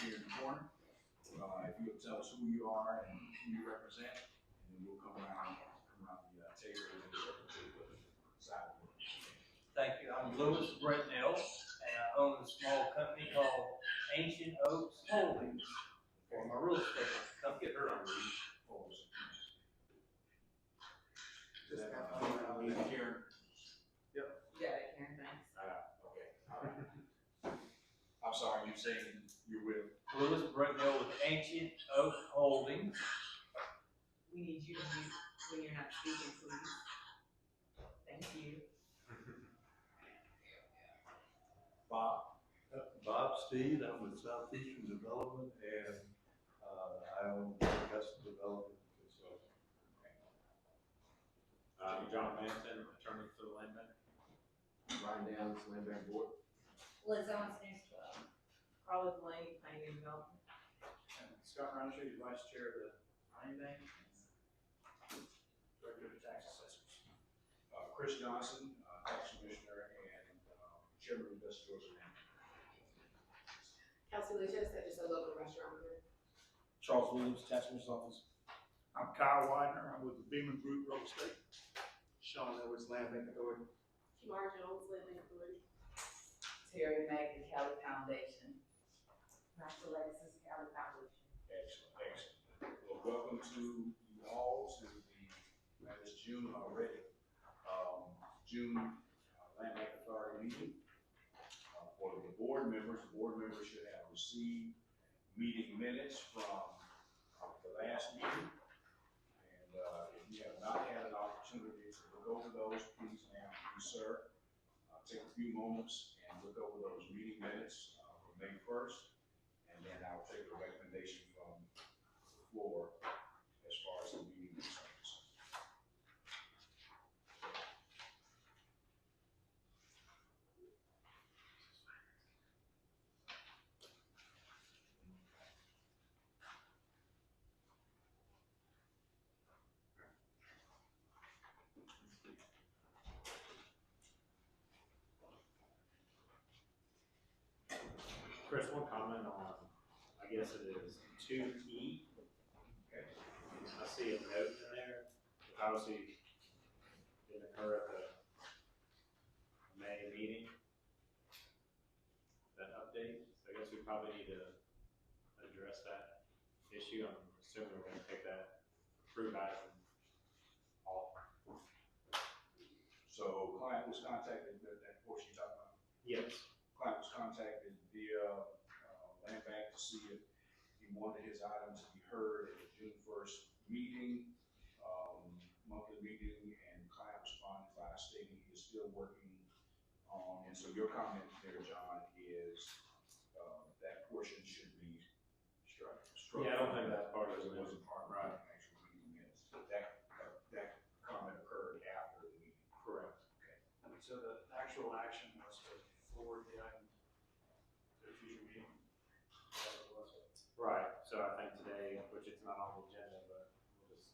here in the corner. If you'll tell us who you are and who you represent, and then we'll come around the table and side. Thank you. I'm Louis Britnell, and I own a small company called Ancient Oaks Holdings for my real estate. Come get her on these. Karen. Yep. You got it, Karen, thanks. Okay. All right. I'm sorry, you're saying you're with Louis Britnell with Ancient Oak Holdings. We need you to mute when you're not speaking, please. Thank you. Bob. Bob Steed, I'm with Southeastern Development, and I own Augusta Development Consulting. John Manson, attorney for the land bank. Ryan Downs, Land Bank Board. Liz Owens, News 12. Carla Delaney, Planning and Development. Scott Roundtree, Vice Chair of the Land Bank, Director of the Tax Assessors. Chris Johnson, Tax Commissioner and Chairman of the Best Georgia Land. Kelsey Lucius, I just a local restaurant owner. Charles Williams, Tax Commissioner's Office. I'm Kyle Widener, I'm with the Beaman Group Real Estate. Sean Edwards, Land Bank Authority. Kimar Jones, Living Authority. Terry Mack, the Cali Foundation. Master Alexis, Cali Foundation. Excellent, excellent. Well, welcome to you all to it's June already. June Land Bank Authority meeting. For the board members should have received meeting minutes from the last meeting. And if you have not had an opportunity to look over those, please now, please, sir, take a few moments and look over those meeting minutes from May 1st. And then I'll take a recommendation from the floor as far as the meeting is concerned. Chris, one comment on, I guess it is 2E. Okay. I see a note in there, which obviously didn't occur at the May meeting. That update, so I guess we probably need to address that issue. I'm assuming we're gonna take that approved item off. So client was contacted, that portion you talking about? Yes. Client was contacted via Land Bank to see if he wanted his items to be heard at the June 1st meeting, monthly meeting, and client responded by stating he is still working on, and so your comment there, John, is that portion should be struck. Yeah, I don't think that's part of it. It wasn't part of the actual meeting minutes. That comment occurred after the meeting. Correct. Okay. So the actual action was to forward the item to a future meeting. Right, so I think today, which it's not on the agenda, but we'll just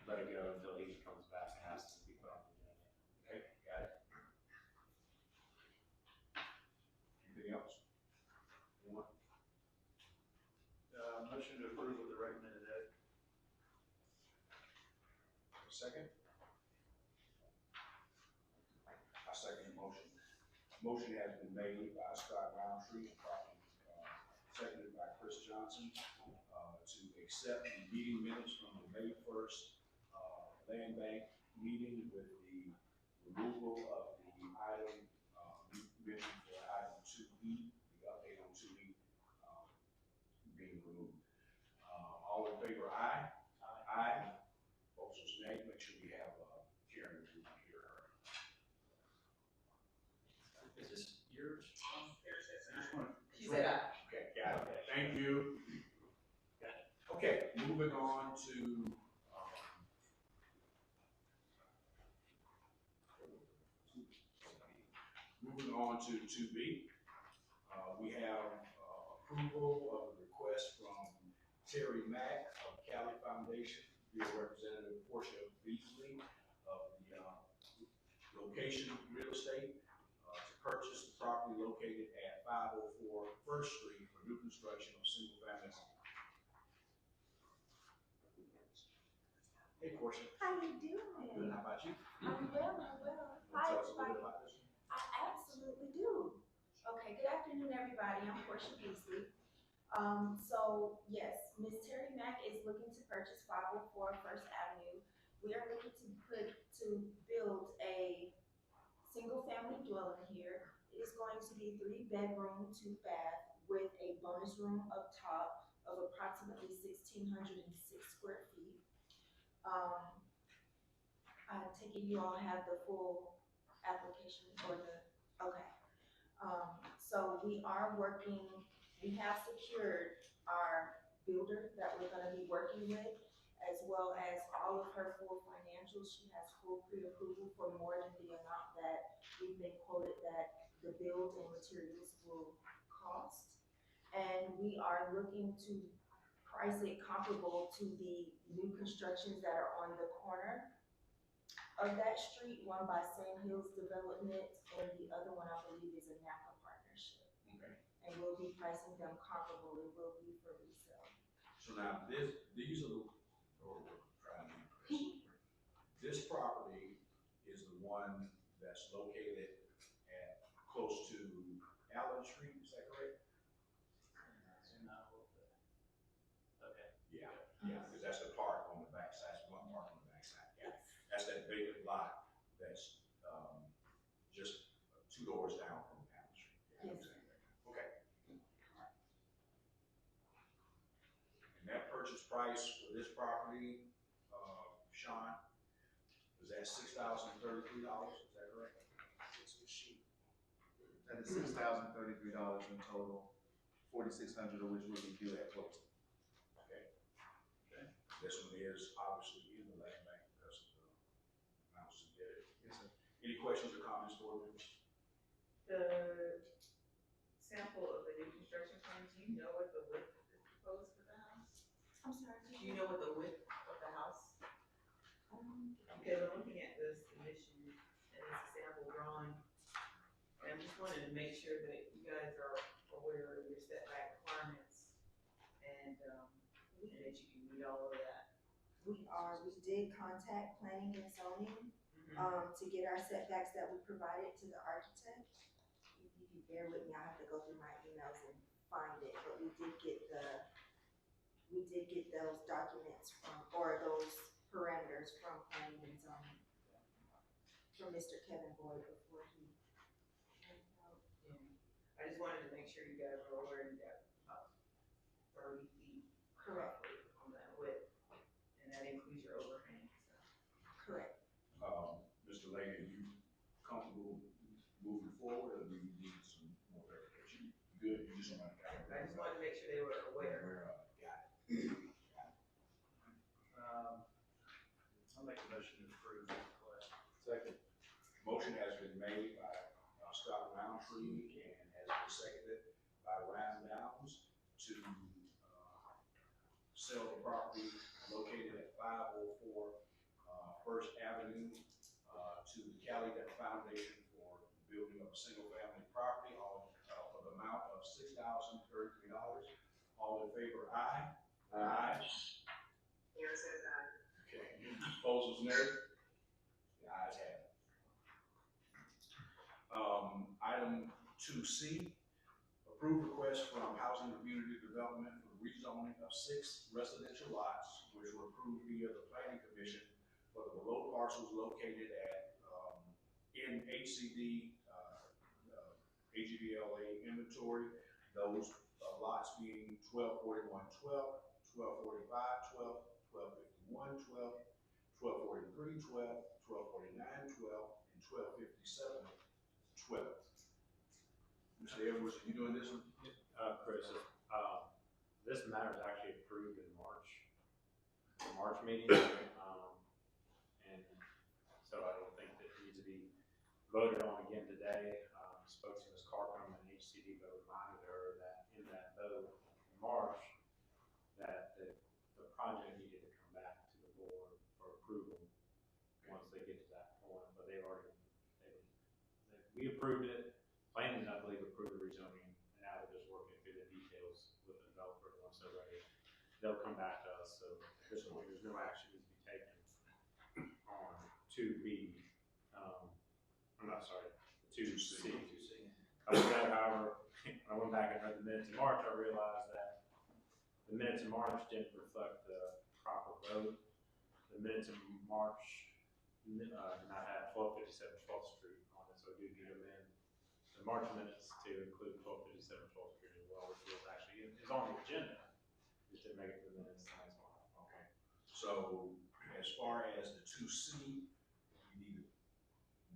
let it go until he comes back and has to be put on the agenda. Okay, got it. Anything else? Anyone? Motion to approve with the recommended edit. Second? I second the motion. Motion has been made by Scott Roundtree and properly seconded by Chris Johnson to accept the meeting minutes from the May 1st Land Bank meeting with the removal of the item mentioned for item 2E, the update on 2E being removed. All in favor, aye? Aye. Opposed, nay. Make sure we have Karen if we want to hear her. Is this yours? She said aye. Okay, got it. Thank you. Okay, moving on to moving on to 2B. We have approval of the request from Terry Mack of Cali Foundation, via Representative Portia Beasley of the location real estate to purchase the property located at 504 First Street Hey, Portia. How you Good, doing? how about you? I'm well, I'm well. Want to Hi, tell us a little bit everybody. about this one? I absolutely do. Okay, good afternoon, everybody. I'm Portia Beasley. So yes, Miss Terry Mack is looking to purchase 504 First Avenue. We are looking to build a single-family dwelling here. It is going to be 3 bedroom, 2 bath with a bonus room up top of approximately 1,606 square feet. Um, I take it you all have the full application or okay. So we are working, we have secured our builder that we're gonna be working with, as well as all of her full financials. She has full pre-approval for more than the amount that we've been quoted that the build and materials will cost. And we are looking to price it comparable to the new constructions that are on the corner of that street, one by Sand Hills Development, and the other one I believe is a Napa partnership. Okay. And we'll be pricing them comparable, it will be for resale. So now these are the, or we're trying to be this property is the one that's located at, close to Allen Street, is that correct? Okay. Yeah, because that's the park on the backside, that's one park on the backside, yeah. Yes. That's that vacant lot that's, just 2 doors down from Allen Street. Yeah, I Yes. understand that. Okay. All right. And that purchase price for this property, Sean, was that $6,033, is that correct? It's the sheet. That is $6,033 in total, 4,600 of which will be due at closing. Okay. This one is obviously in the land bank because of the amount submitted. Yes, sir. Any questions or comments, board members? The sample of the new construction plan, do you know what the width is proposed for the house? I'm sorry. Do you know what the width of the house? Because I'm looking at this submission and it's a sample drawing. And I'm just wanting to make sure that you guys are aware of your setback requirements and that you can meet all of that. We did contact planning and zoning, Mm-hmm. to get our setbacks that we provided to the architect. If you could bear with me, I have to go through my emails and find it, but we did get those documents from, or those parameters from planning and zoning. From Mr. Kevin Boyd before he. I just wanted to make sure you guys were aware you got about 30 feet. Correct. On that width, and that includes your overhang, so. Correct. Mr. Lane, are you comfortable moving forward, or do you need some more verification? Good, you just want to kind of. I just wanted to make sure they were aware. Got it. I'll make a motion to approve the request. Second. Motion has been made by Scott Roundtree and has been seconded by Ryan Downs to sell the property located at 504 First Avenue to the Cali Debt Foundation for the building of a single-family property, all of the amount of $6,033. All in favor, aye? Aye. Aaron says aye. Okay, opposers, nay? The ayes have it. Item 2C, approve request from Housing and Community Development for the rezoning of 6 residential lots, which were approved via the Planning Commission for the below parcels located at, in HCD, AGBLA inventory. Those lots being 1241 12, 1245 12, 1251 12, 1243 12, 1249 12, and 1257 12. Mr. Edwards, are you doing this one? Chris, this matter is actually approved in the March meeting. And so I don't think that it needs to be voted on again today. Spoke to Ms. Carpenter and HCD, but reminded her that in that vote in March, that the project needed to come back to the board for approval once they get to that point. But they've already, we approved it. Planning, I believe, approved the rezoning, and now they're just working through the details with the developer once they're ready. They'll come back to us, so there's no action needs to be taken two B, I'm not sorry, two C. 2C. However, when I went back and read the minutes in March, I realized that the minutes in March didn't reflect the proper vote. The minutes in March did not have 1257 12th Street on it, so I do need to amend the March minutes to include 1257 12th Street as well, which was actually is on the agenda. Just didn't make it to the minutes tonight's one. Okay. So as far as the 2C, we need,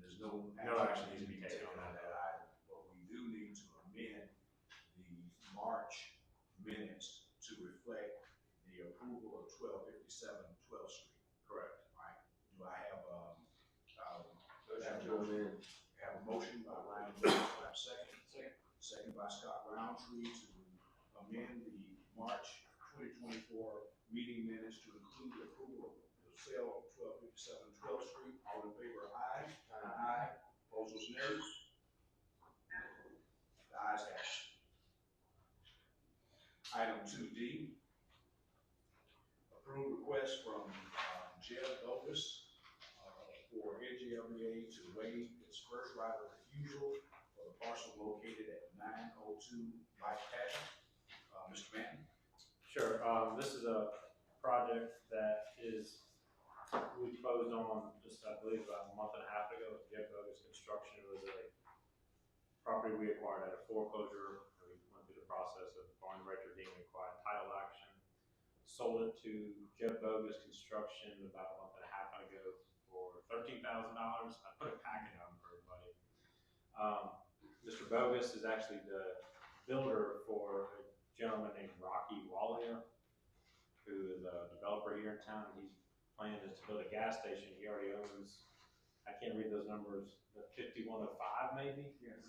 there's no action needs to be taken on that item, but we do need to amend the March minutes to reflect the approval of 1257 12th Street. Correct. Right. Do I have, Motion. have a motion by Ryan Williams, do I have a second? Second by Scott Roundtree to amend the March 2024 meeting minutes to include the approval of the sale of 1257 12th Street. All in favor, aye. Aye. Opposers, nay. The ayes have it. Item 2D, approved request from Jeb Elvis for NGLBA to waive its first right of refusal for the parcel located at 902 Light Path. Mr. Mann? Sure. This is a project that we closed on just, I believe, about a month and a half ago. Jeff Bogus Construction. It was a property we acquired at a foreclosure. We went through the process of barn retroceding, acquired title action, sold it to Jeff Bogus Construction about a month and a half ago for $13,000. I put a packet on for everybody. Mr. Bogus is actually the builder for a gentleman named Rocky Wallier, who is a developer here in town. He's plan is to build a gas station. He already owns, I can't read those numbers, the 5105 maybe? Yes.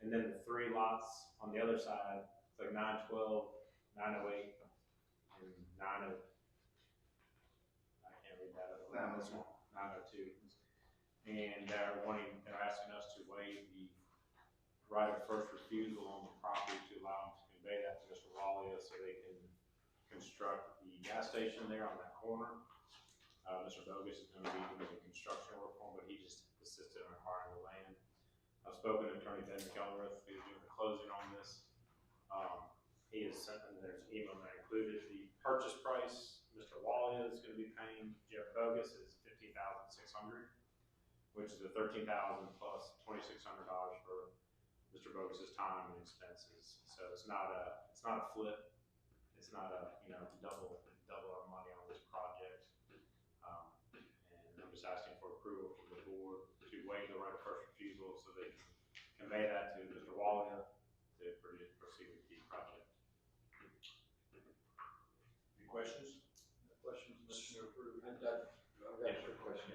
And then the 3 lots on the other side, it's like 912, 908, and 90, I can't read that other one. 902. And they're asking us to waive the right of first refusal on the property to allow them to convey that to Mr. Wallia so they can construct the gas station there on that corner. Mr. Bogus is going to be doing the construction work for him, but he just assisted in acquiring the land. I've spoken to Attorney Ben McElrath, who's doing the closing on this. He has sent them, there's an email that included the purchase price. Mr. Wallia is going to be paying Jeff Bogus is $15,600, which is the $13,000 plus $2,600 for Mr. Bogus's time and expenses. So it's not a flip. It's not a double our money on this project. And I'm just asking for approval from the board to waive the right of first refusal so they can convey that to Mr. Wallia to proceed with the project. Any questions? Questions, Mr. Approved? I've got a quick question.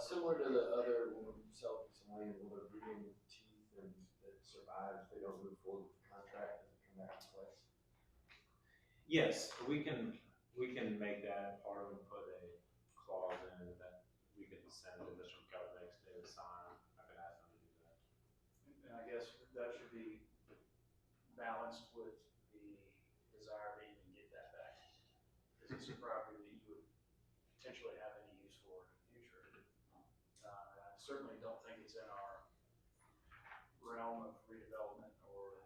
Similar to the other, when we sell some land, will there be any teeth and that survive if they don't move forward with the contract, does it come back in place? Yes, we can make that part of it, put a clause in that we can send to Mr. McCullough next day to sign. I can ask them to do that. And I guess that should be balanced with the desire to even get that back. Because it's a property that you would potentially have any use for in the future. I certainly don't think it's in our realm of redevelopment or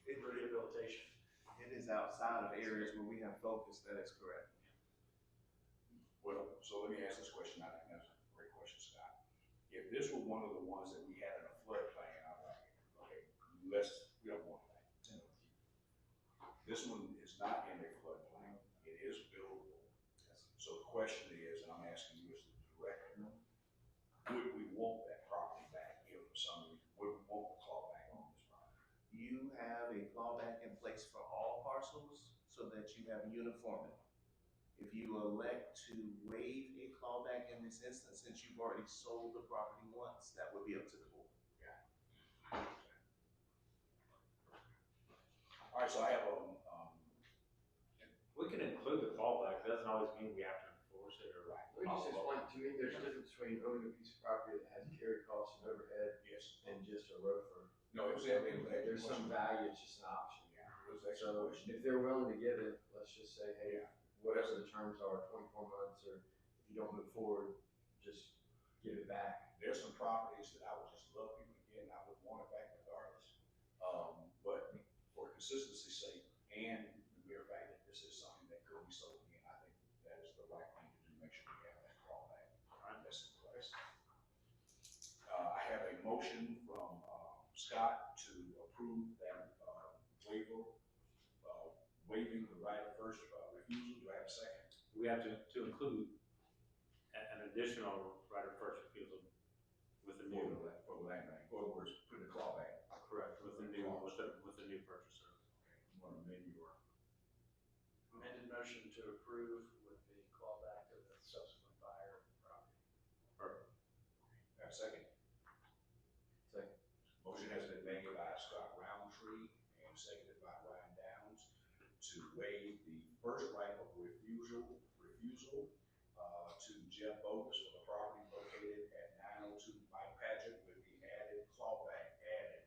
rehabilitation. It is outside of areas where we have focus, that is correct. Well, so let me ask this question. I think that's a great question, Scott. If this were one of the ones that we had in a floodplain, I'm like, okay, we don't want that. This one is not in a floodplain. It is buildable. So the question is, and I'm asking you as the director, would we want that property back if for some reason, would we want the clawback on this property? You have a clawback in place for all parcels so that you have uniformity. If you elect to waive a clawback in this instance, since you've already sold the property once, that would be up to the board. All right, so I have We can include the fallback. It doesn't always mean we have to enforce it or Let me just explain, to me, there's a difference between owning a piece of property that has carry costs and overhead yes. and just a ROFR. No, it was that. There's some value, it's just an option. Yeah, it was that So question. if they're willing to give it, let's just say, hey, Yeah. whatever the terms are, 24 months, or if you don't move forward, just give it back? There's some properties that I would just love people to get, and I would want it back regardless. But for consistency's sake, and the mere fact that this is something that could be sold again, I think that is the right thing to do, make sure we have that clawback. All right, that's in place. I have a motion from, Scott to approve that, waiver, waiving the right of first, refusal. Do I have a second? We have to include an additional right of first refusal with the new. For the land bank, or words, put the clawback. Correct, with the new purchaser. Okay, you want to amend your Amended motion to approve with the clawback of the subsequent buyer of the property. Perfect. have a second? Second. Motion has been made by Scott Roundtree and seconded by Ryan Downs to waive the first right of refusal, to Jeff Bogus for the property located at 902 Mike Paget with the added clawback added,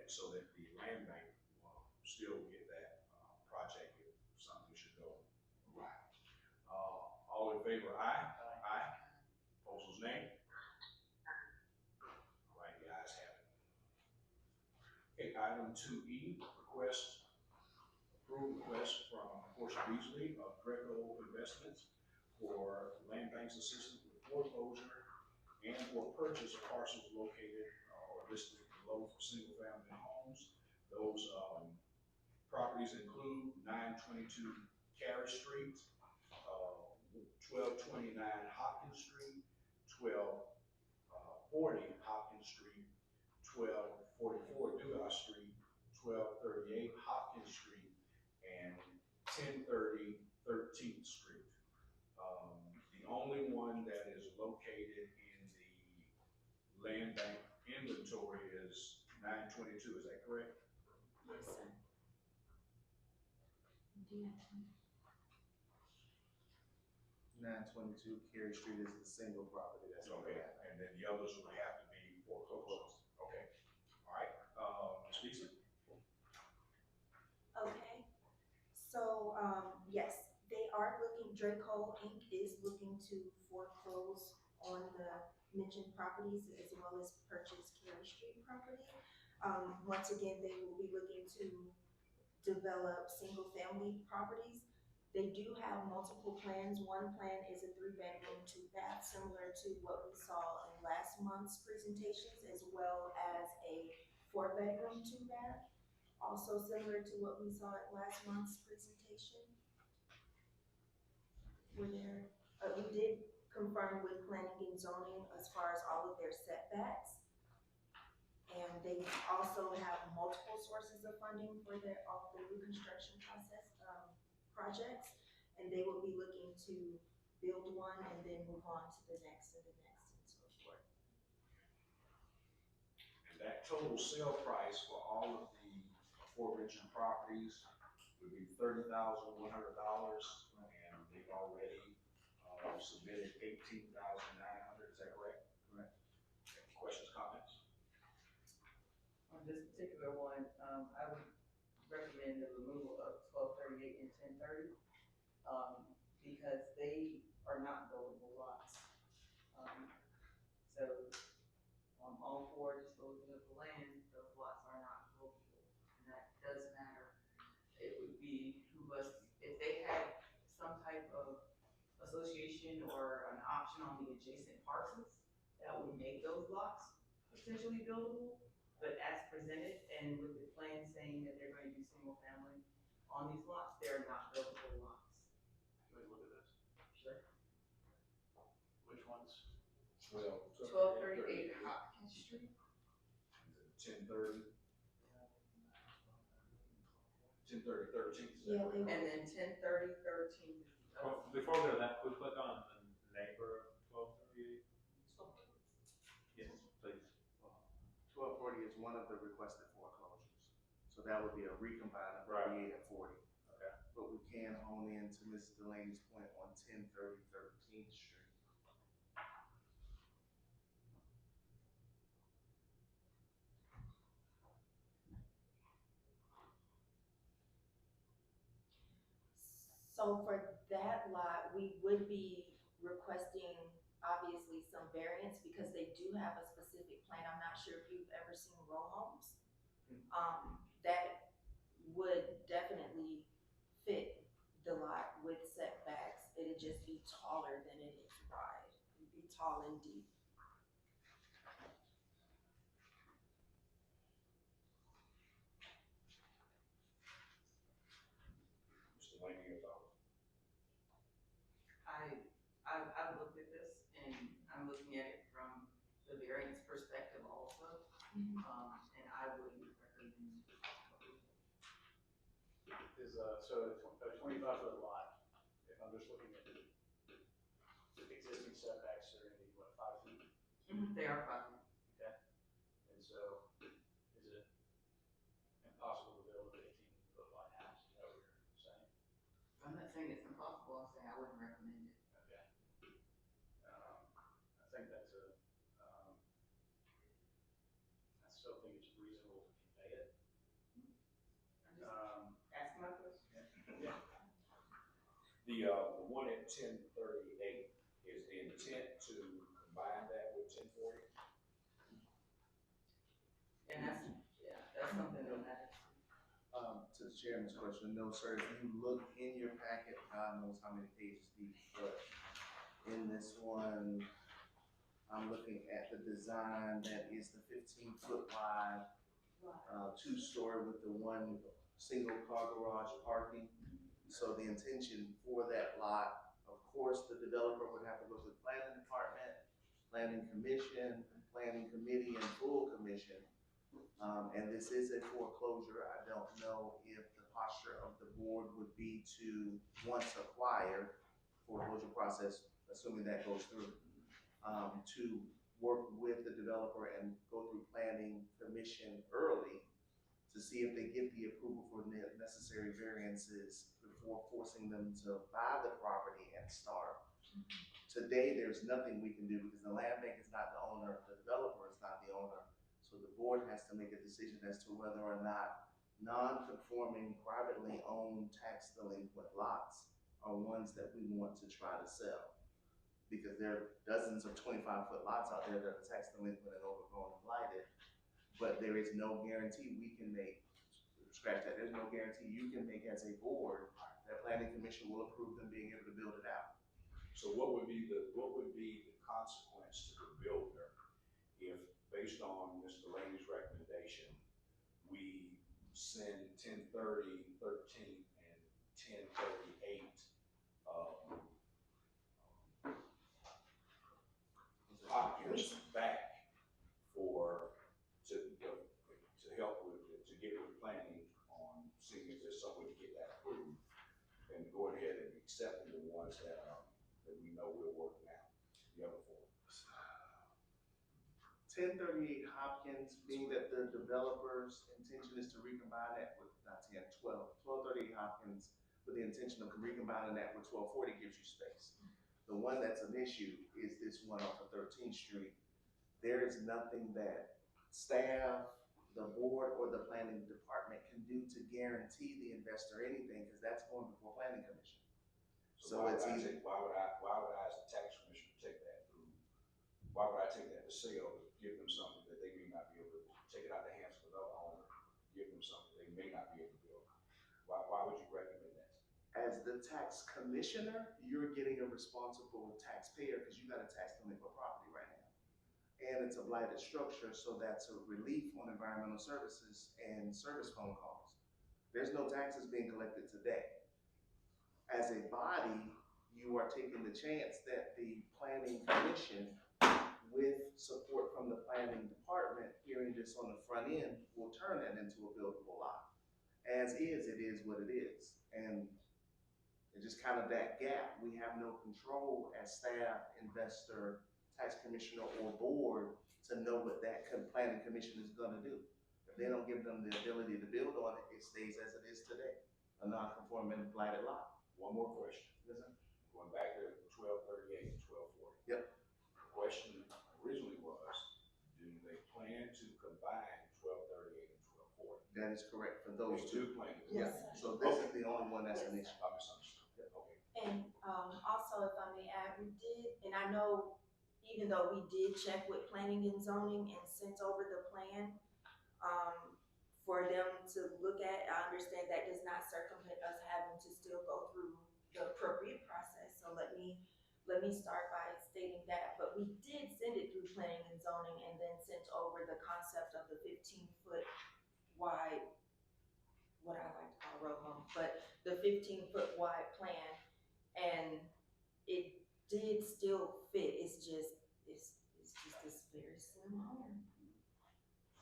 so that the land bank will still get that, project if something should go awry. All in favor, aye? Aye. Opposers, nay? All right, the ayes have it. Okay, item 2E, approve request from Portia Beasley of Greco Investments for land bank's assistance with foreclosure and or purchase of parcels located or listed below for single-family homes. Those properties include 922 Carey Street, 1229 Hopkins Street, 1240 Hopkins Street, 1244 Dugas Street, 1238 Hopkins Street, and 1030 13th Street. The only one that is located in the land bank inventory is 922, is that correct? Yes, sir. Do you have some? 922 Cary Street is the single property that's over Okay, there. and then the others would have to be foreclosed. Okay, all right, Ms. Beasley? Okay, so, yes, they are looking, Draco Inc. is looking to foreclose on the mentioned properties as well as purchase Carey Street property. Once again, they will be looking to develop single-family properties. They do have multiple plans. One plan is a 3-bedroom, 2-bath, similar to what we saw in last month's presentations, as well as a 4-bedroom, 2-bath, also similar to what we saw at last month's presentation. We did confirm with planning and zoning as far as all of their setbacks. And they also have multiple sources of funding for all the new construction projects. And they will be looking to build one and then move on to the next and the next and so forth. And that total sale price for all of the aforementioned properties would be $30,100, and they've already submitted $18,900. Is that correct? Correct. Any questions, comments? On this particular one, I would recommend the removal of 1238 and 1030, because they are not buildable lots. So, on all four disposing of the land, those lots are not buildable, and that does matter. It would be who was, if they had some type of association or an option on the adjacent parcels, that would make those lots potentially buildable. But as presented and with the plan saying that they're going to do single family on these lots, they're not buildable lots. Can we look at this? Sure. Which ones? Well, 1238 Hopkins Street. 1030. 1030 13th. Yeah, they And then 1030 13th is the other. Before we go to that, could we click on the neighbor of 1238? Yes, please. 1240 is one of the requested foreclosures. So that would be a recombine of Right. 38 and 40. Okay. But we can hone in to Ms. Delaney's point on 1030 13th Street. So for that lot, we would be requesting obviously some variance because they do have a specific plan. I'm not sure if you've ever seen row homes. That would definitely fit the lot with setbacks. It'd just be taller than it is wide. It'd be tall and deep. Mr. Lane, your thoughts? I've looked at this and I'm looking at it from the variance perspective also. And I would recommend approval. Is, so a 25-foot lot, if I'm just looking at the existing setbacks, are gonna be what, 5 feet? They are 5 feet. Okay. And so, is it impossible to build a 15-foot wide house? Is that what you're saying? I'm not saying it's impossible, I'm saying I wouldn't recommend it. Okay. I think that's I still think it's reasonable to convey it. I'm just asking my question. Yeah. The one at 1038, is the intent to combine that with 1040? And that's something that matters. To the chairman's question, no, sir, if you look in your packet, God knows how many pages deep, but in this one, I'm looking at the design that is the 15-foot wide, 2-story with the one single car garage parking. So the intention for that lot, of course, the developer would have to go to the planning department, planning commission, planning committee, and full commission. And this is a foreclosure. I don't know if the posture of the board would be to, once acquired, foreclosure process, assuming that goes through, to work with the developer and go through planning commission early to see if they get the approval for the necessary variances before forcing them to buy the property and start. Today, there's nothing we can do because the land bank is not the owner, the developer is not the owner. So the board has to make a decision as to whether or not non-conforming, privately owned tax delinquent lots are ones that we want to try to sell. Because there are dozens of 25-foot lots out there that are tax delinquent and overgrown and blighted, but there is no guarantee we can make, scratch that, there's no guarantee you can make as a board that planning commission will approve them being able to build it out. So what would be the consequence to the builder if, based on Mr. Laney's recommendation, we send 1030, 13, and 1038 occupants back to help with, to get with planning on seeing if there's some way to get that approved, and go ahead and accepting the ones that we know will work now, the other 4. 1038 Hopkins, being that the developer's intention is to recombine that with, not 10, 1238 Hopkins, with the intention of recombining that with 1240 gives you space. The one that's an issue is this one off of 13th Street. There is nothing that staff, the board, or the planning department can do to guarantee the investor anything, because that's going before planning commission. So why it's would easy. why would I as the tax commissioner take that through? Why would I take that to sale to give them something that they may not be able to take it out of the hands of another owner, give them something they may not be able to build? Why would you recommend that? As the tax commissioner, you're getting a responsible taxpayer because you got a tax delinquent property right now. And it's a blighted structure, so that's a relief on environmental services and service phone calls. There's no taxes being collected today. As a body, you are taking the chance that the planning commission, with support from the planning department, hearing this on the front end, will turn that into a buildable lot. As is, it is what it is. And it's just kind of that gap. We have no control as staff, investor, tax commissioner, or board to know what that planning commission is gonna do. If they don't give them the ability to build on it, it stays as it is today, a non-conforming blighted lot. One more question. Yes, sir. Going back to 1238 and 1240. Yep. The question originally was, do they plan to combine 1238 and 1240? That is correct for those There's two. 2 plans. Yeah, so this is the only one that's an issue. I misunderstood. Okay. And, also, if I may add, we did, and I know, even though we did check with planning and zoning and sent over the plan, for them to look at, I understand that does not circumvent us having to still go through the appropriate process, so let me start by stating that, but we did send it through planning and zoning and then sent over the concept of the 15-foot wide, what I like to call road home, but the 15-foot wide plan, and it did still fit, it's just this very slim home.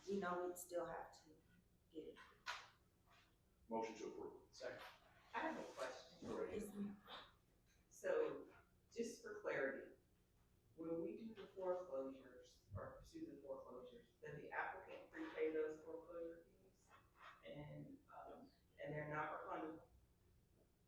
We know we'd still have to get it. Motion to approve. Second. I have a question. Yes, ma'am. So, just for clarity, when we do the foreclosures, or pursue the foreclosures, does the applicant prepay those foreclosure fees? And they're not refundable?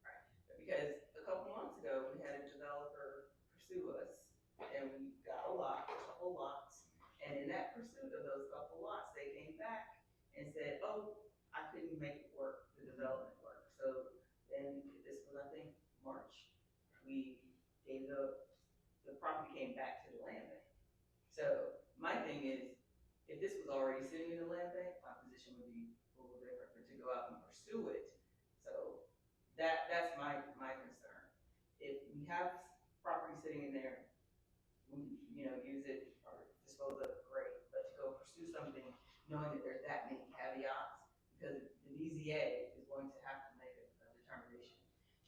Right, because a couple months ago, we had a developer pursue us, and we got a couple lots, and in that pursuit of those couple lots, they came back and said, oh, I couldn't make it work, the development work. So then, this was, I think, March, we gave the property came back to the land bank. So my thing is, if this was already sitting in the land bank, my position would be a little different, but to go out and pursue it. So that's my concern. If we have property sitting in there, we, use it or dispose of it, great, but to go pursue something knowing that there's that many caveats, because the BZA is going to have to make a determination,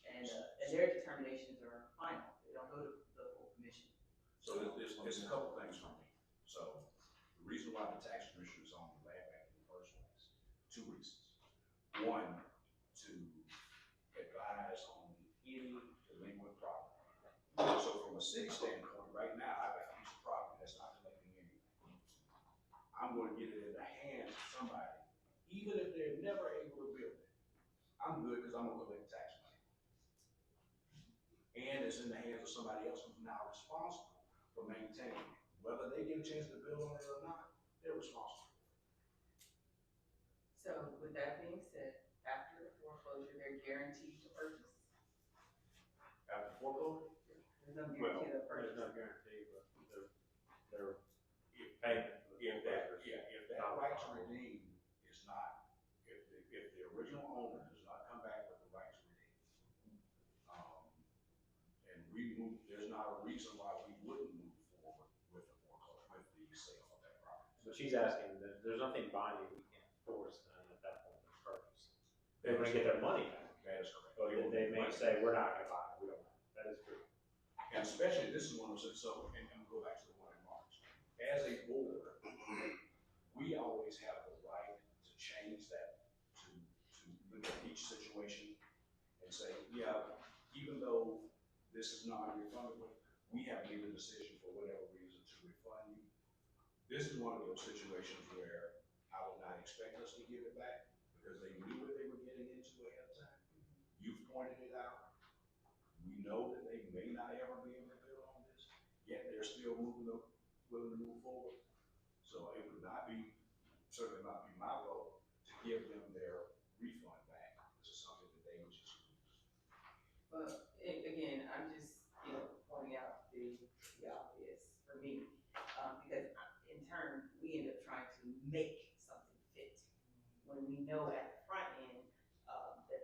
and their determinations are final, they don't go to the full commission. So there's a couple things for me. So the reason why the tax commission is on the land bank in the first place, two reasons. One, to advise on any delinquent property. So from a city standpoint, right now, I've got a piece of property that's not collecting anything. I'm gonna get it in the hands of somebody, even if they're never able to build it. I'm good because I'm gonna collect tax money. And it's in the hands of somebody else who's now responsible for maintaining it. Whether they get a chance to build on it or not, they're responsible. So with that being said, after the foreclosure, they're guaranteed to purchase. After foreclosure, There's no guarantee of There's purchase. no guarantee, but their payment for the foreclosure. if that right to redeem is not, if the original owner does not come back with the right to redeem, and there's not a reason why we wouldn't move forward with the foreclosure, with the sale of that property. But she's asking that there's nothing binding we can't force them at that point of purchase. They're gonna get their money back. That is correct. But they may say, we're not gonna buy it, we don't want it. That is true. And especially, this is one of those, so, and go back to the one in March. As a board, we always have the right to change that, to look at each situation and say, yeah, even though this is non-refundable, we have made a decision for whatever reason to refund you. This is one of those situations where I would not expect us to give it back because they knew what they were getting into ahead of time. You've pointed it out. We know that they may not ever be able to build on this, yet they're still willing to move forward. So it would certainly not be my role to give them their refund back. This is something that they would just lose. But again, I'm just, pointing out the obvious for me, because in turn, we end up trying to make something fit. When we know at the front end, that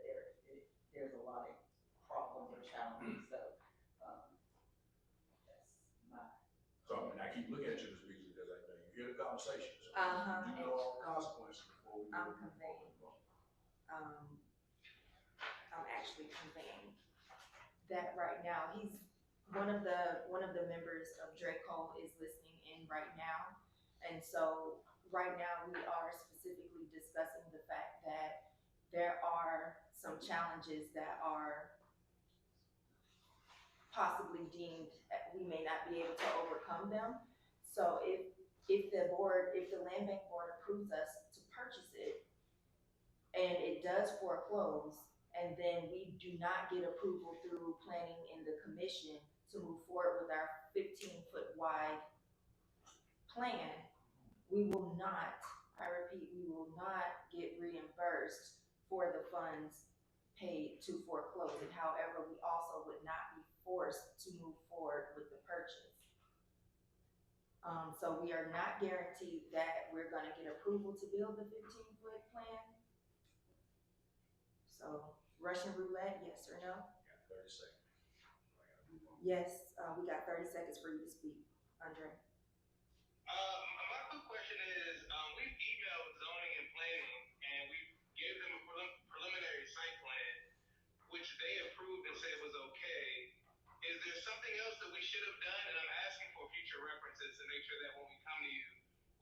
there's a lot of problems or challenges, so, that's my. So, and I keep looking at you this week because I know you hear the conversations. Uh-huh. You know all the consequences before we I'm move conveying. forward. I'm actually conveying that right now. One of the members of Draco is listening in right now. And so right now we are specifically discussing the fact that there are some challenges that are possibly deemed we may not be able to overcome them. So if the land bank board approves us to purchase it and it does foreclose, and then we do not get approval through planning in the commission to move forward with our 15-foot wide plan, we will not, I repeat, we will not get reimbursed for the funds paid to foreclose it. However, we also would not be forced to move forward with the purchase. So we are not guaranteed that we're gonna get approval to build the 15-foot plan. So Russian roulette, yes or no? Got 30 seconds. Yes, we got 30 seconds for you to speak, Andre. My quick question is, we've emailed zoning and planning, and we gave them a preliminary site plan, which they approved and said was okay. Is there something else that we should have done? And I'm asking for future references to make sure that when we come to you,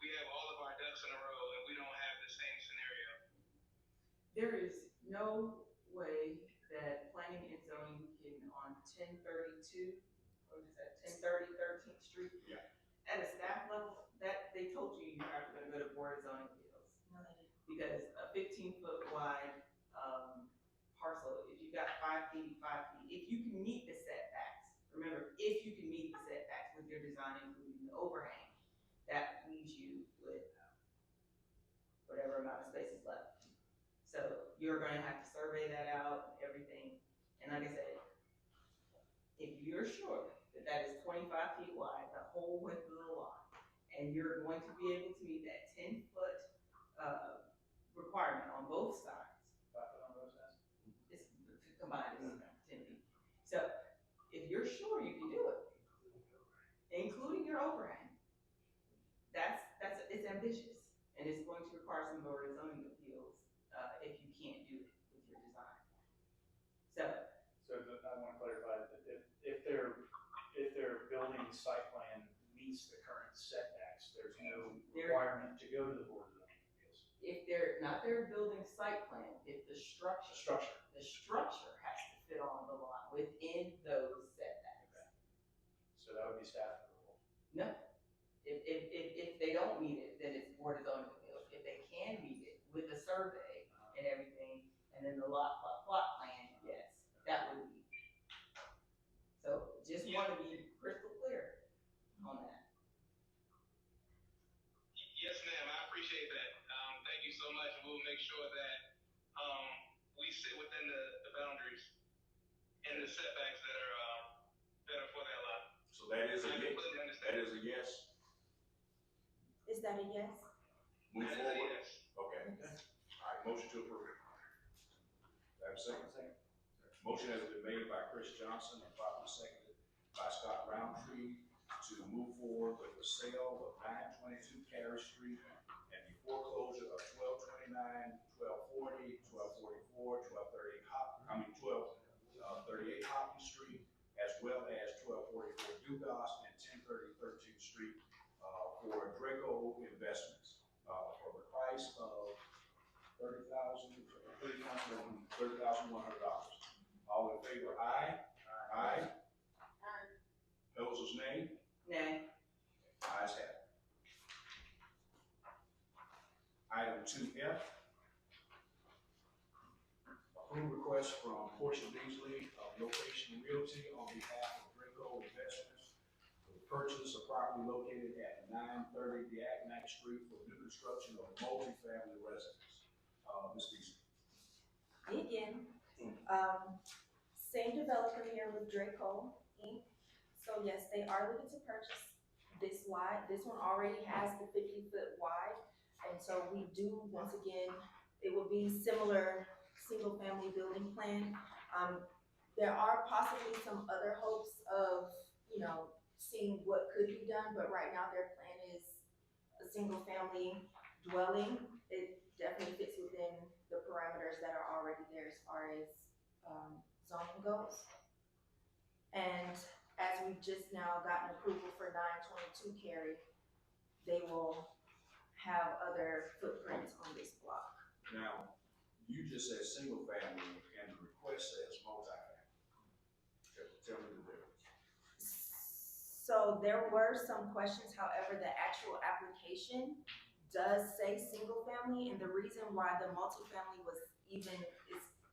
we have all of our ducks in a row and we don't have the same scenario. There is no way that planning and zoning can on 1032, what is that, 1030 13th Street? Yeah. At a staff level, that they told you you're not gonna go to board of zoning appeals. No, they didn't. Because a 15-foot wide, parcel, if you got 5 feet, 5 feet, if you can meet the setbacks, remember, if you can meet the setbacks with your design, including the overhang, that leaves you with whatever amount of space is left. So you're gonna have to survey that out, everything, and like I said, if you're sure that that is 25 feet wide, the whole width of the lot, and you're going to be able to meet that 10-foot, requirement on both sides, 5 foot on both sides? it's combined is 10 feet. So if you're sure you can do it, including your overhang, it's ambitious, and it's going to require some board of zoning appeals, if you can't do it with your design. So I want to clarify that if their building site plan meets the current setbacks, there's no requirement to go to the board of zoning appeals. if they're not their building site plan, if the structure has to fit on the lot within those setbacks. Okay. So that would be staff approval. No, if they don't meet it, then it's board of zoning appeals. If they can meet it with the survey and everything, and then the plot plan, yes, that would be. So just want to be crystal clear on that. Yes, ma'am, I appreciate that. Thank you so much, and we'll make sure that, we sit within the boundaries and the setbacks that are for that lot. So that is a I yes. completely That understand. is a yes. Is that a yes? Move That is a forward. yes. Okay. All right, motion to approve. Do I have a second? Second. Motion has been made by Chris Johnson and properly seconded by Scott Roundtree to move forward with the sale of 922 Carey Street and the foreclosure of 1229, 1240, 1244, 1238 Hopkins Street, as well as 1244 Dugas and 1030 13th Street, for Draco Investments, for the price of $30,100. All in favor, aye? Aye. Opposers, nay? Nay. Ayes have it. Item 2F. Approve request from Portia Beasley of Location Realty on behalf of Draco Investments for the purchase of property located at 930 Diagnac Street for new construction of multifamily residence. Ms. Beasley. Me again. Same developer here with Draco Inc. So yes, they are looking to purchase this wide. This one already has the 50-foot wide. And so we do, once again, it will be similar single-family building plan. There are possibly some other hopes of, seeing what could be done, but right now their plan is a single-family dwelling. It definitely fits within the parameters that are already there as far as zoning goes. And as we've just now gotten approval for 922 Carey, they will have other footprints on this block. Now, you just said single family and the request says multifamily. Tell me the difference. So there were some questions, however, the actual application does say single family, and the reason why the multifamily is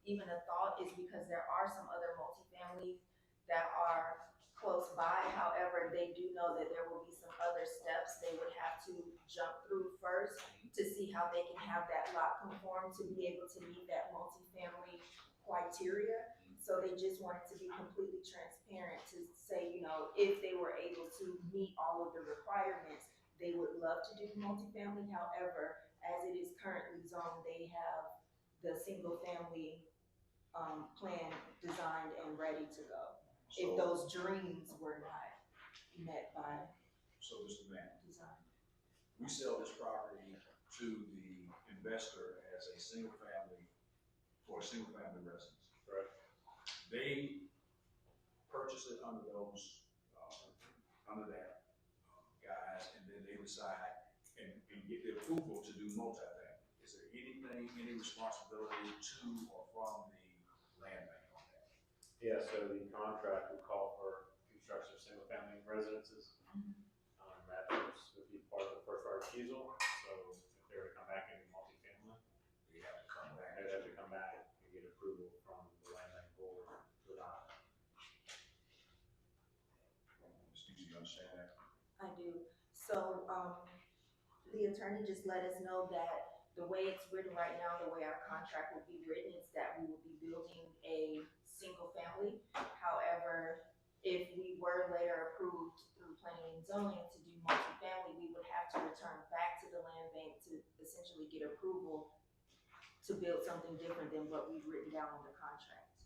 even a thought is because there are some other multifamilies that are close by. However, they do know that there will be some other steps they would have to jump through first to see how they can have that lot conform to be able to meet that multifamily criteria. criteria. So they just wanted to be completely transparent to say, you know, if they were able to meet all of the requirements, they would love to do multifamily. However, as it is currently zoned, they have the single family plan designed and ready to go. If So, those dreams were not met by so Mr. Mann, design. we sell this property to the investor as a single family, for a single family residence. Right. They purchase it under those, under that guise, and then they decide and get the approval to do multifamily. Is there anything, any responsibility to or from the land bank on that? Yeah, so the contract would call for construction of single family residences. That would be part of the first right of refusal, so if they were to come back and do multifamily, They have to come back. they'd have to come back and get approval from the land bank board to adopt. Do you understand that? I do. So, the attorney just let us know that the way it's written right now, the way our contract will be written, is that we will be building a single family. However, if we were later approved through planning and zoning to do multifamily, we would have to return back to the land bank to essentially get approval to build something different than what we've written down in the contract.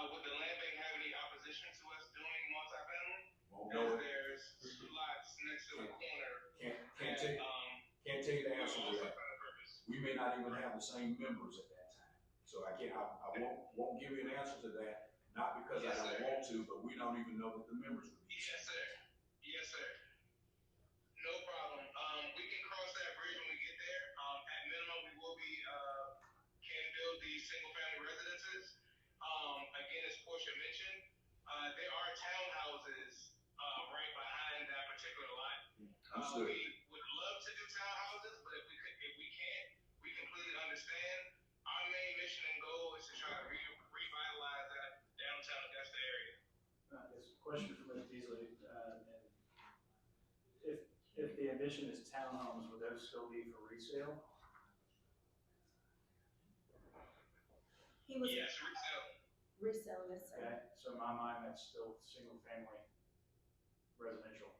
Would the land bank have any opposition to us doing multifamily? Won't know As it. there's two lots next to the corner. Can't tell you the answer to that. We may not even have the same members at that time. So I won't give you an answer to that, not because I don't want to, but we don't even know that the members would be. Yes, sir. Yes, sir. No problem. We can cross that bridge when we get there. At minimum, we will be, can build these single family residences. Again, as Portia mentioned, there are townhouses, right behind that particular lot. Understood. We would love to do townhouses, but if we can't, we completely understand. Our main mission and goal is to try to revitalize that downtown Augusta area. It's a question for Ms. Beasley, and if the ambition is townhomes, would those still be for resale? He was Yes, resale. resale, yes, sir. Okay, so in my mind, that's still single family residential.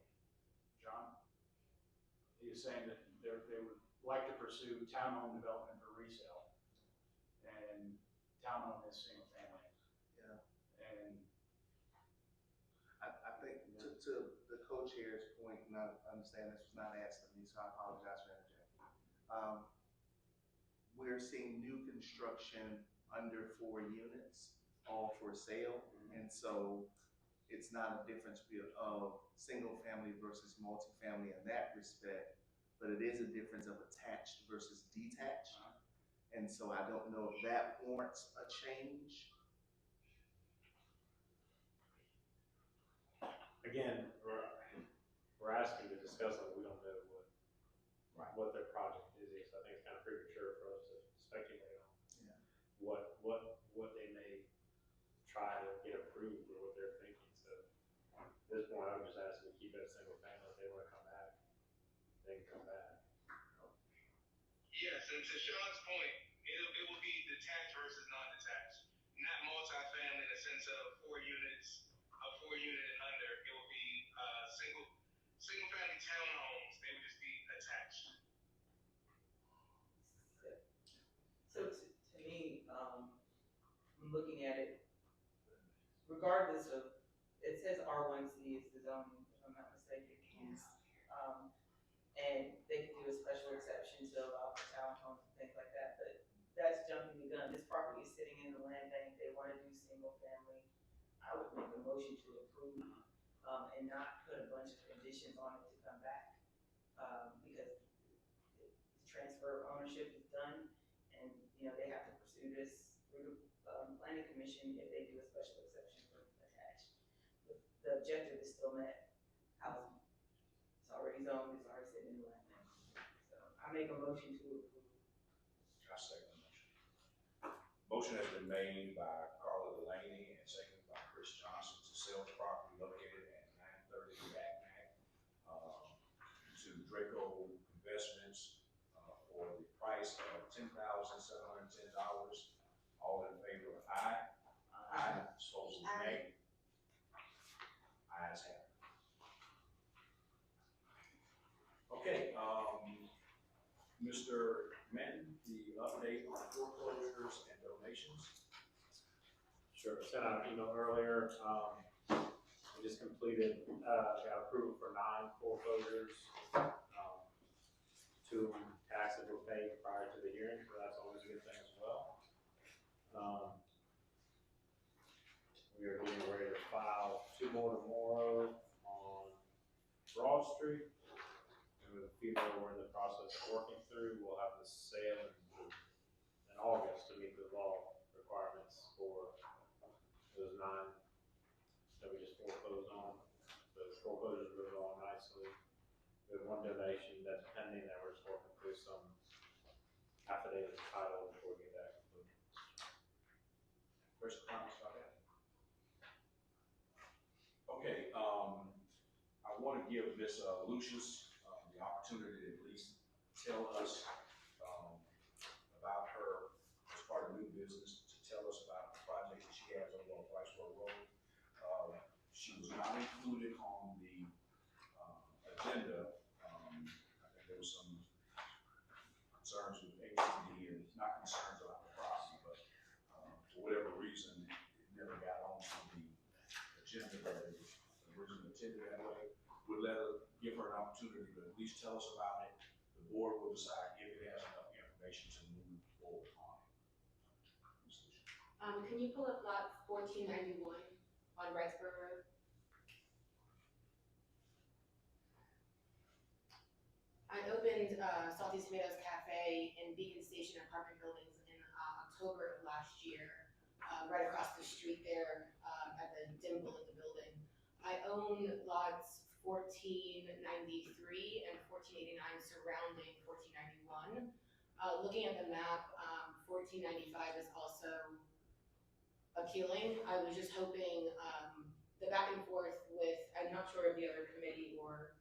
John? He was saying that they would like to pursue townhome development for resale. And townhome is single family. Yeah. And I think to the co-chair's point, and I understand this was not asked of me, so I apologize for interjecting. We're seeing new construction under 4 units, all for sale, and so it's not a difference of single family versus multifamily in that respect, but it is a difference of attached versus detached. And so I don't know if that warrants a change. Again, we're asking to discuss it, we don't know what their project is, so I think it's kind of premature for us to speculate on. Yeah. What they may try to get approved or what they're thinking, so at this point, I would just ask them to keep it a single family, if they wanna come back, they can come back. Yes, and to Sean's point, it will be detached versus non-detached, not multifamily in the sense of 4 units, a 4 unit and under. It will be single family townhomes. They would just be attached. So to me, I'm looking at it, regardless of, it says R1C is the zoning, if I'm not mistaken. And they can do a special exception to allow for townhomes and things like that, but that's jumping the gun. This property is sitting in the land bank, they wanna do single family. I would make a motion to approve, and not put a bunch of conditions on it to come back. Because the transfer of ownership is done, and, you know, they have to pursue this through the planning commission if they do a special exception for attached. The objective is still met, housing. It's already zoned, it's already sitting in the land bank. So I make a motion to approve. I second the motion. Motion has been made by Carla Delaney and seconded by Chris Johnson to sell the property located at 930 Backpack to Draco Investments for the price of $10,710 Mr. Minton, the update on foreclosures and donations. Sure, sent out an email earlier, we just completed, got approval for 9 foreclosures. 2 taxes were paid prior to the hearing, so that's always a good thing as well. We are getting ready to file 2 more tomorrow on Broad Street. And with a few more we're in the process of working through, we'll have the sale in August to meet the law requirements for those 9 that we just foreclosed on. The foreclosures moved along nicely. We have 1 donation that's pending that we're just working through some affidavit title before we get that concluded. Questions, comments about that? Okay, I want to give Ms. Lucius the opportunity to at least tell us about her, as part of new business, to tell us about the project that she has over on Riceboro Road. She was not included on the agenda. I think there was some concerns with AT&T, and not concerns about the property, but for whatever reason, it never got onto the agenda that it was originally intended that way. We'll give her an opportunity to at least tell us about it. The board will decide if it has enough information to move forward on it. Can you pull up lot 1491 on Riceboro Road? I opened Salty Tomatoes Cafe in Beacon Station apartment buildings in October of last year, right across the street there at the dimple in the building. I own lots 1493 and 1489 surrounding 1491. Looking at the map, 1495 is also appealing. I was just hoping the back and forth with, I'm not sure of the other committee or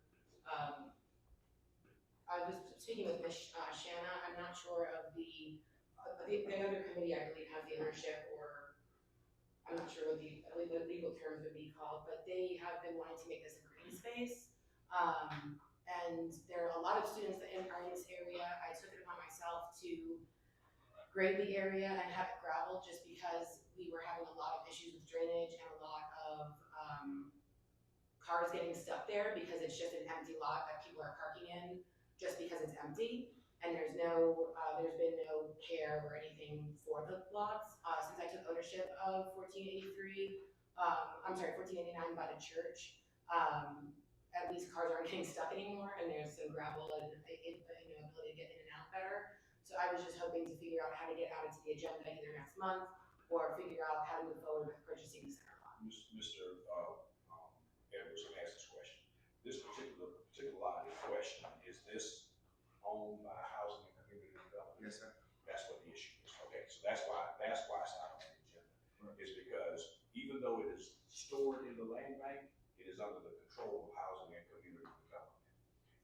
I was speaking with Ms. Shanna. I'm not sure of the other committee, I believe, has the ownership, or I'm not sure what the legal terms would be called, but they have been wanting to make this a green space. And there are a lot of students that are in this area. I took it upon myself to grade the area and have it gravel just because we were having a lot of issues with drainage and a lot of cars getting stuck there because it's just an empty lot that people are parking in just because it's empty, and there's been no care or anything for the lots. Since I took ownership of 1489 by the church, at least cars aren't getting stuck anymore, and there's some gravel and ability to get in and out better. So I was just hoping to figure out how to get added to the agenda either next month or figure out how to move forward with purchasing the center lot. Mr. Edwards, let me ask this question. This particular lot in question, is this owned by Housing and Community Development? Yes, sir. That's what the issue is. Okay, so that's why it's not on the agenda. Right. Is because even though it is stored in the land bank, it is under the control of Housing and Community Development.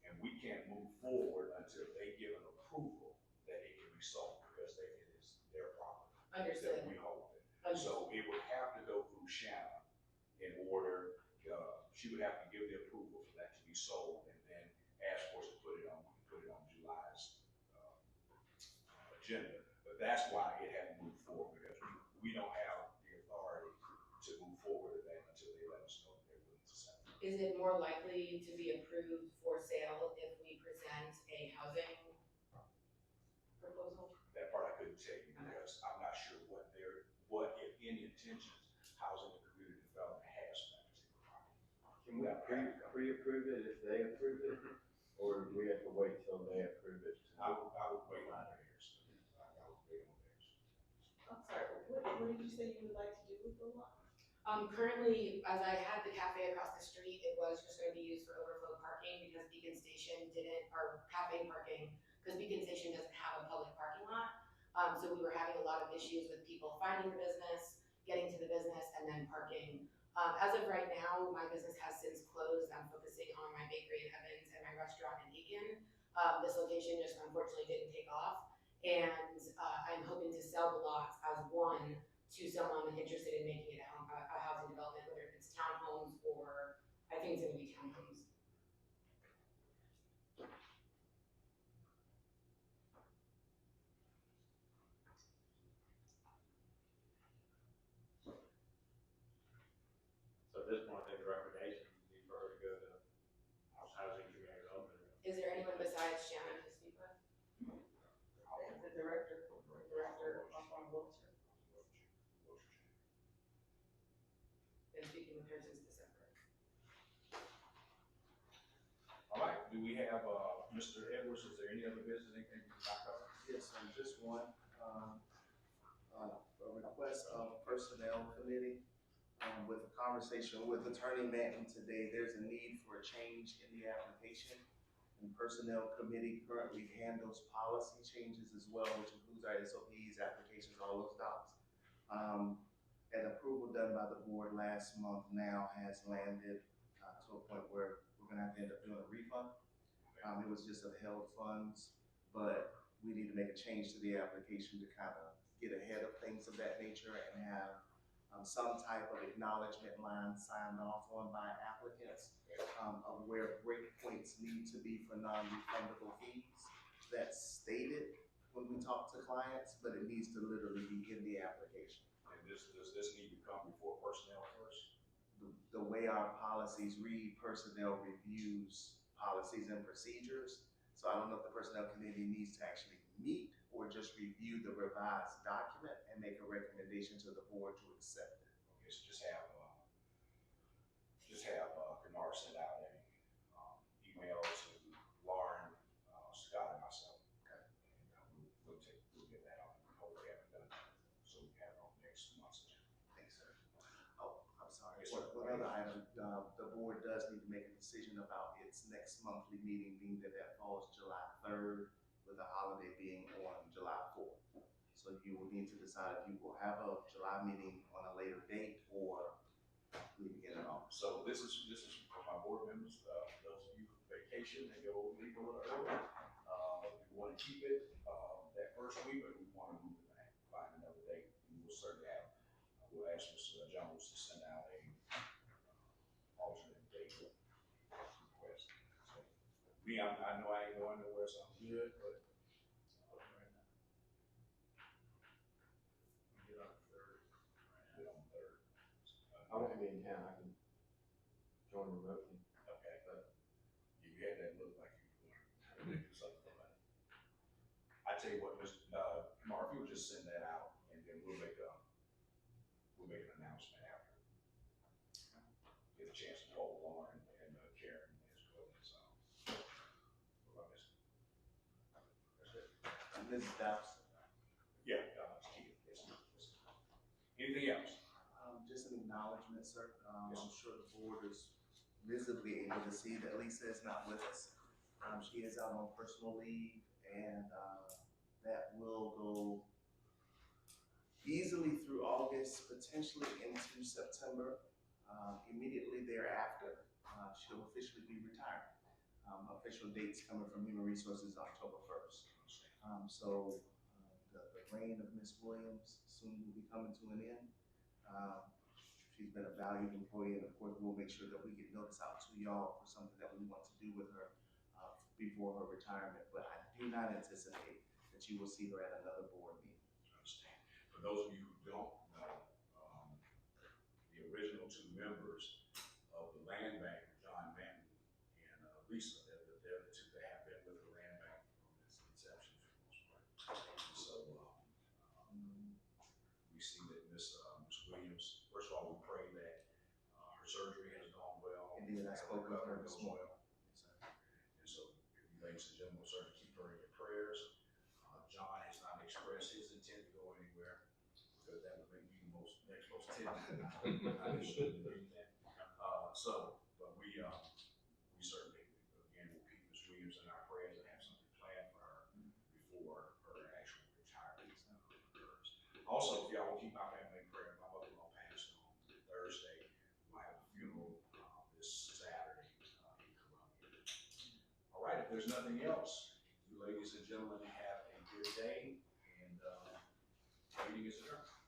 And we can't move forward until they give an approval that it can be sold, because it is their property. Understood. That we hold it. So it would have to go through Shanna in order, she would have to give the approval for that to be sold, and then ask for us to put it on July's agenda. But that's why it hadn't moved forward, because we don't have the authority to move forward with that until they let us know that they're willing to sell it. Is it more likely to be approved for sale if we present a housing proposal? That part I couldn't tell you, because I'm not sure what if any intentions Housing and Community Development has for that particular property. Can we pre-approve it if they approve it, or do we have to wait till they approve it? I would wait on theirs. I would wait on theirs. I'm sorry, what did you say you would like to do with the lot? Currently, as I had the cafe across the street, it was just going to be used for overflow parking because Beacon Station or cafe parking, because Beacon Station doesn't have a public parking lot. So we were having a lot of issues with people finding the business, getting to the business, and then parking. As of right now, my business has since closed. I'm focusing on my bakery in Evans and my restaurant in Aiken. This location just unfortunately didn't take off, and I'm hoping to sell the lots as one to someone interested in making it a housing development, whether it's townhomes or I think it's going to be townhomes. been there since December. All right, do we have, Mr. Edwards, is there any other business, anything you would like to? Yes, sir, just one, a request of personnel committee. With a conversation with Attorney Manton today, there's a need for a change in the application. And personnel committee currently handles policy changes as well, which includes our SOPs, applications, all those docs. An approval done by the board last month now has landed to a point where we're gonna have to end up doing a refund. It was just of held funds, but we need to make a change to the application to kind of get ahead of things of that nature and have some type of acknowledgement line signed off on by applicants of where break points need to be for non-refundable fees. That's stated when we talk to clients, but it needs to literally be in the application. And does this need to come before personnel first? The way our policies read, personnel reviews policies and procedures. So I don't know if the personnel committee needs to actually meet or just review the revised document and make a recommendation to the board to accept it. Okay, so just have Bernard send out an email to Lauren, Scott, and myself. Okay. And we'll get that out. Hopefully have it done, so we have it on next month's agenda. Thanks, sir. Oh, I'm sorry. Yes, sir. One other item, the board does need to make a decision about its next monthly meeting, being that falls July 3rd, with the holiday being on July 4th. So you will need to decide if you will have a July meeting on a later date or leaving it at all. So this is for my board members, those of you who vacation and go leave a little early. We want to keep it that first week, but we want to move it back, find another date. And we'll certainly have, we'll ask Mr. Jones to send out a alternate date request. So, I know I ain't going nowhere, so I'm good, but We get on the third. get on the third. I won't be in town, I can join remotely. Okay, but you had that look like you were going to do something about it. I tell you what, Mr. Mark, you'll just send that out, and then we'll make an announcement after. Get a chance to poll Lauren and Karen as well as, what about Mr.? That's it. Mrs. Dobbs? Yeah, Keith, yes, yes. Anything else? Just an acknowledgement, sir. Yes. I'm sure the board is visibly able to see that Lisa is not with us. She is out on personal leave, and that will go easily through August, potentially into September. Immediately thereafter, she'll officially be retired. Official dates coming from Human Resources October 1st. The reign of Ms. Williams soon will be coming to an end. She's been a valued employee, and of course, we'll make sure that we get notice out to y'all for something that we want to do with her before her retirement. But I do not anticipate that you will see her at another board meeting. I understand. For those of you who don't know, the original two members of the land bank, John Manton and Lisa, they're the two that have been with the land bank from its inception for the most part. And so we see that Ms. Williams, first of all, we pray that her surgery has gone well. Indeed, I spoke with her this morning. And so, ladies and gentlemen, we'll certainly keep her in your prayers. John has not expressed his intent to go anywhere, because that would make me the next most tempted. I shouldn't do that. But we certainly, again, will keep Ms. Williams in our prayers and have something planned for her before her actual retirement occurs. Also, if y'all will keep my family in prayer, my mother-in-law passed on Thursday. We'll have a funeral this Saturday in Columbia. All right, if there's nothing else, you ladies and gentlemen have a good day, and meeting is adjourned.